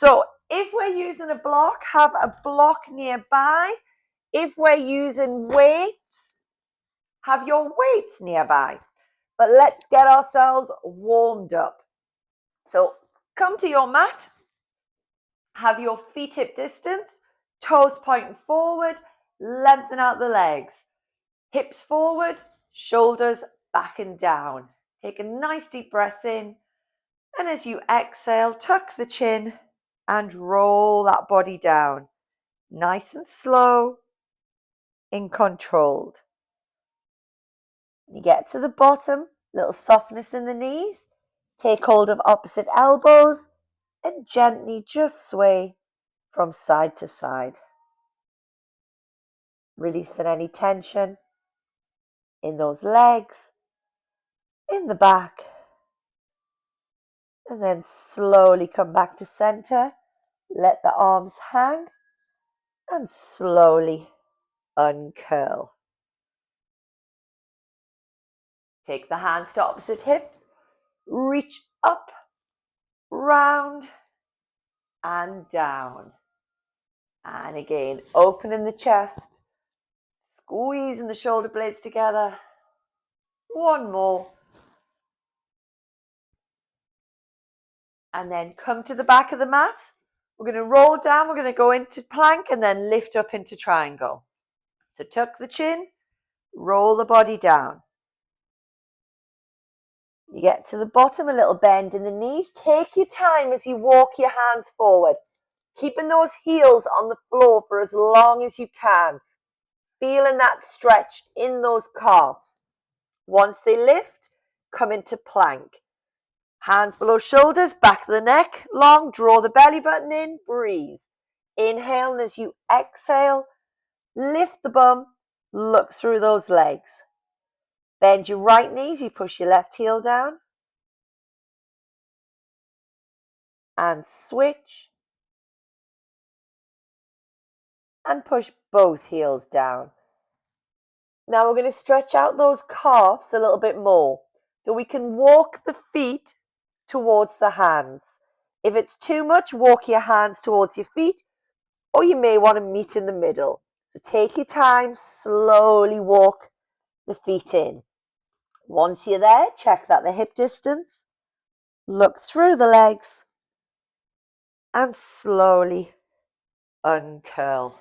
So if we're using a block, have a block nearby. If we're using weights, have your weights nearby. But let's get ourselves warmed up. So come to your mat. Have your feet hip distance, toes pointing forward, lengthen out the legs. Hips forward, shoulders back and down. Take a nice deep breath in. And as you exhale, tuck the chin and roll that body down. Nice and slow and controlled. You get to the bottom, little softness in the knees. Take hold of opposite elbows and gently just sway from side to side. Releasing any tension in those legs, in the back. And then slowly come back to center. Let the arms hang and slowly uncurl. Take the hands to opposite hips. Reach up, round, and down. And again, opening the chest. Squeezing the shoulder blades together. One more. And then come to the back of the mat. We're going to roll down. We're going to go into plank and then lift up into triangle. So tuck the chin, roll the body down. You get to the bottom, a little bend in the knees. Take your time as you walk your hands forward, keeping those heels on the floor for as long as you can. Feeling that stretch in those calves. Once they lift, come into plank. Hands below shoulders, back of the neck, long, draw the belly button in, breathe. Inhale, and as you exhale, lift the bum, look through those legs. Bend your right knees, you push your left heel down. And switch. And push both heels down. Now we're going to stretch out those calves a little bit more. So we can walk the feet towards the hands. If it's too much, walk your hands towards your feet, or you may want to meet in the middle. So take your time, slowly walk the feet in. Once you're there, check that the hip distance. Look through the legs and slowly uncurl.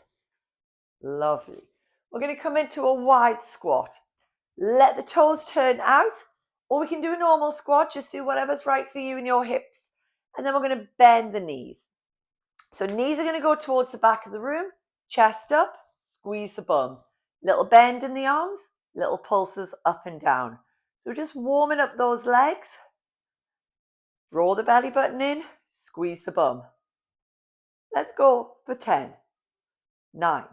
Lovely. We're going to come into a wide squat. Let the toes turn out, or we can do a normal squat. Just do whatever's right for you in your hips. And then we're going to bend the knees. So knees are going to go towards the back of the room, chest up, squeeze the bum. Little bend in the arms, little pulses up and down. So we're just warming up those legs. Draw the belly button in, squeeze the bum. Let's go for 10, 9,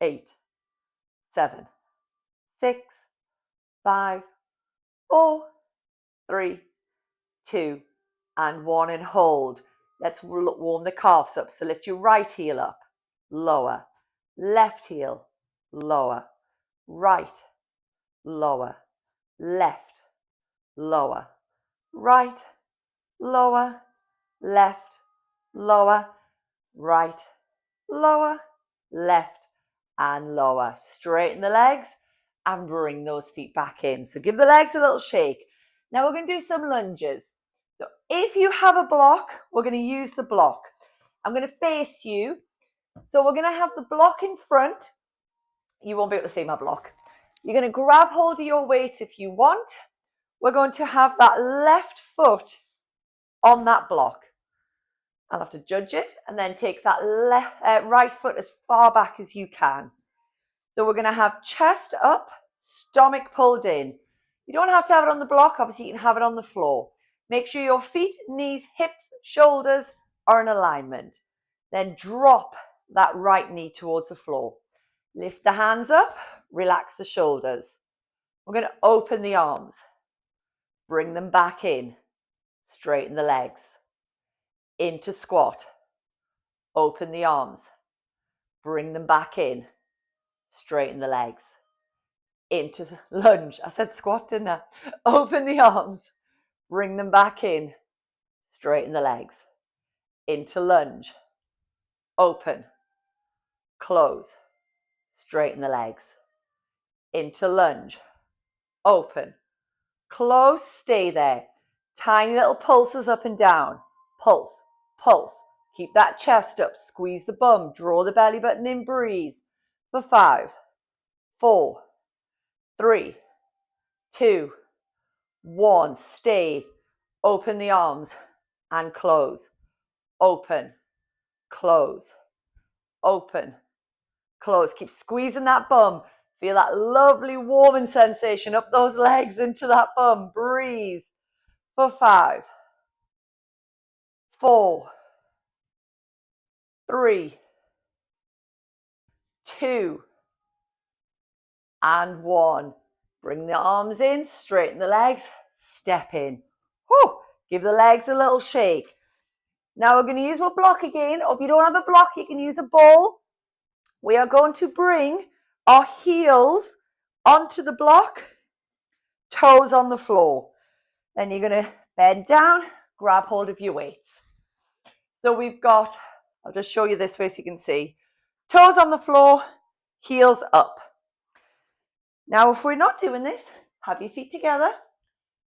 8, 7, 6, 5, 4, 3, 2, and 1, and hold. Let's warm the calves up. So lift your right heel up, lower, left heel, lower, right, lower, left, lower, right, lower, left, lower, right, lower, left, and lower. Straighten the legs and bring those feet back in. So give the legs a little shake. Now we're going to do some lunges. So if you have a block, we're going to use the block. I'm going to face you. So we're going to have the block in front. You won't be able to see my block. You're going to grab hold of your weights if you want. We're going to have that left foot on that block. I'll have to judge it and then take that right foot as far back as you can. So we're going to have chest up, stomach pulled in. You don't have to have it on the block. Obviously, you can have it on the floor. Make sure your feet, knees, hips, shoulders are in alignment. Then drop that right knee towards the floor. Lift the hands up, relax the shoulders. We're going to open the arms. Bring them back in. Straighten the legs. Into squat. Open the arms. Bring them back in. Straighten the legs. Into lunge. I said squat, didn't I? Open the arms. Bring them back in. Straighten the legs. into lunge, open, close, straighten the legs, into lunge, open, close, stay there. Tiny little pulses up and down, pulse, pulse. Keep that chest up, squeeze the bum, draw the belly button in, breathe. For 5, 4, 3, 2, 1. Stay. Open the arms and close. Open, close, open, close. Keep squeezing that bum. Feel that lovely warming sensation up those legs into that bum. Breathe. For 5, 4, 3, 2, and 1. Bring the arms in, straighten the legs, step in. Whew. Give the legs a little shake. Now we're going to use our block again, or if you don't have a block, you can use a ball. We are going to bring our heels onto the block, toes on the floor. Then you're going to bend down, grab hold of your weights. So we've got, I'll just show you this way so you can see, toes on the floor, heels up. Now if we're not doing this, have your feet together,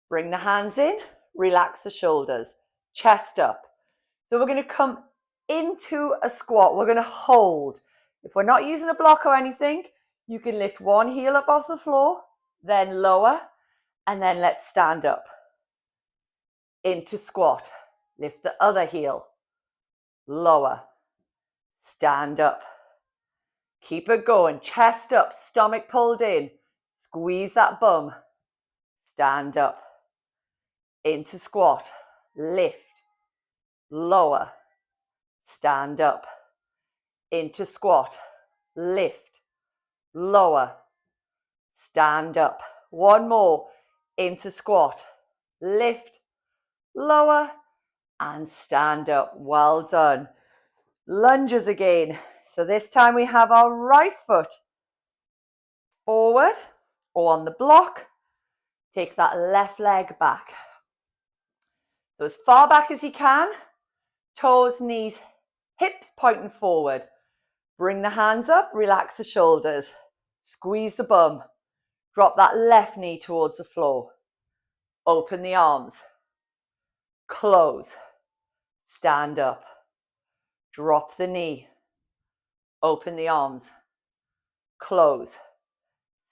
bring the hands in, relax the shoulders, chest up. So we're going to come into a squat. We're going to hold. If we're not using a block or anything, you can lift one heel up off the floor, then lower, and then let's stand up. Into squat. Lift the other heel. Lower. Stand up. Keep it going. Chest up, stomach pulled in. Squeeze that bum. Stand up. Into squat. Lift. Lower. Stand up. Into squat. Lift. Lower. Stand up. One more. Into squat. Lift. Lower. And stand up. Well done. Lunges again. So this time we have our right foot forward or on the block. Take that left leg back. So as far back as you can. Toes, knees, hips pointing forward. Bring the hands up, relax the shoulders. Squeeze the bum. Drop that left knee towards the floor. Open the arms. Close. Stand up. Drop the knee. Open the arms. Close.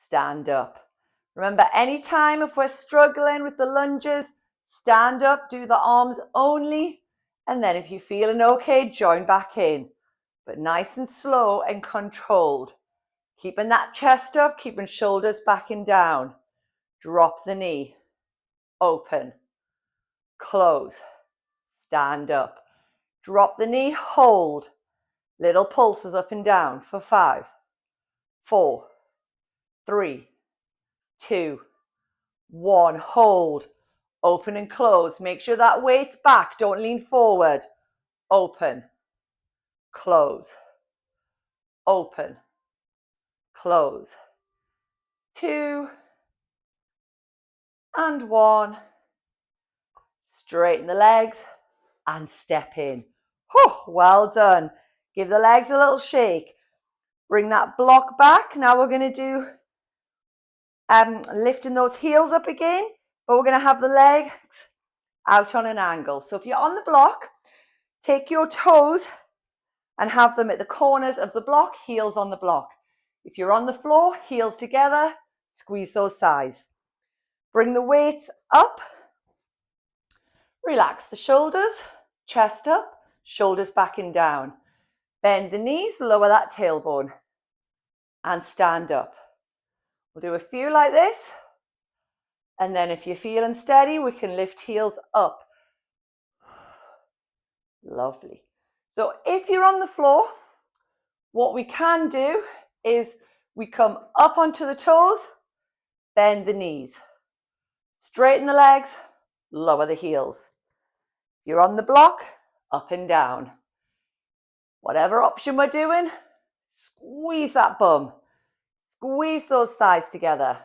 Stand up. Remember, anytime if we're struggling with the lunges, stand up, do the arms only. And then if you're feeling okay, join back in. But nice and slow and controlled. Keeping that chest up, keeping shoulders back and down. Drop the knee. Open. Close. Stand up. Drop the knee, hold. Little pulses up and down for 5, 4, 3, 2, 1. Hold. Open and close. Make sure that weight's back. Don't lean forward. Open. Close. Open. Close. 2 and 1. Straighten the legs and step in. Whew, well done. Give the legs a little shake. Bring that block back. Now we're going to do lifting those heels up again, but we're going to have the legs out on an angle. So if you're on the block, take your toes and have them at the corners of the block, heels on the block. If you're on the floor, heels together, squeeze those thighs. Bring the weights up. Relax the shoulders, chest up, shoulders back and down. Bend the knees, lower that tailbone, and stand up. We'll do a few like this. And then if you're feeling steady, we can lift heels up. Lovely. So if you're on the floor, what we can do is we come up onto the toes, bend the knees, straighten the legs, lower the heels. If you're on the block, up and down. Whatever option we're doing, squeeze that bum. Squeeze those thighs together.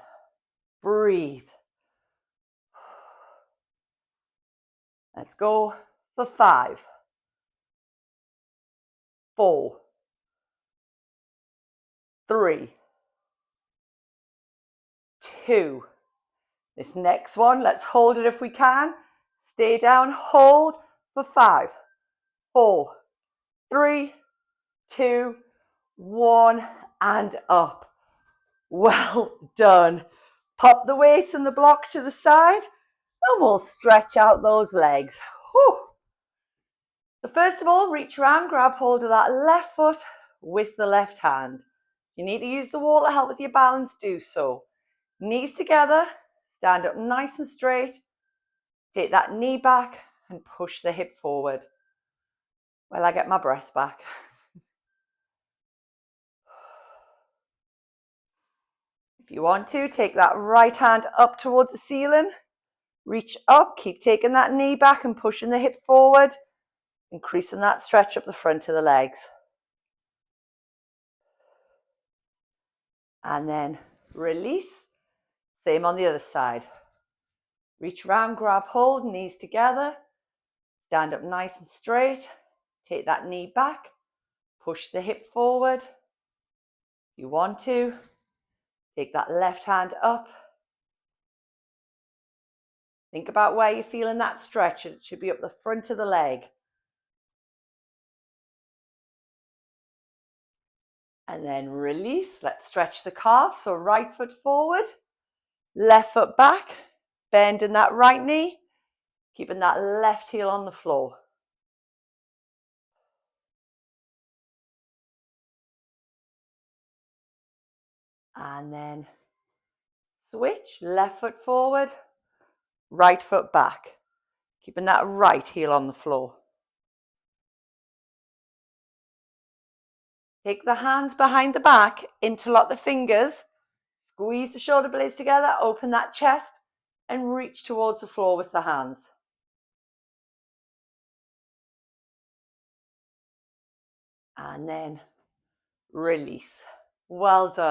Breathe. Let's go for 5, 4, 3, 2. This next one, let's hold it if we can. Stay down, hold for 5, 4, 3, 2, 1, and up. Well done. Pop the weights and the blocks to the side and we'll stretch out those legs. Whew. So first of all, reach around, grab hold of that left foot with the left hand. You need to use the wall to help with your balance, do so. Knees together, stand up nice and straight. Take that knee back and push the hip forward. While I get my breath back. If you want to, take that right hand up towards the ceiling. Reach up, keep taking that knee back and pushing the hip forward. Increasing that stretch up the front of the legs. And then release. Same on the other side. Reach around, grab hold, knees together. Stand up nice and straight. Take that knee back. Push the hip forward. If you want to, take that left hand up. Think about where you're feeling that stretch. It should be up the front of the leg. And then release. Let's stretch the calf. So right foot forward, left foot back, bending that right knee, keeping that left heel on the floor. And then switch, left foot forward, right foot back, keeping that right heel on the floor. Take the hands behind the back, interlock the fingers, squeeze the shoulder blades together, open that chest, and reach towards the floor with the hands. And then release. Well done.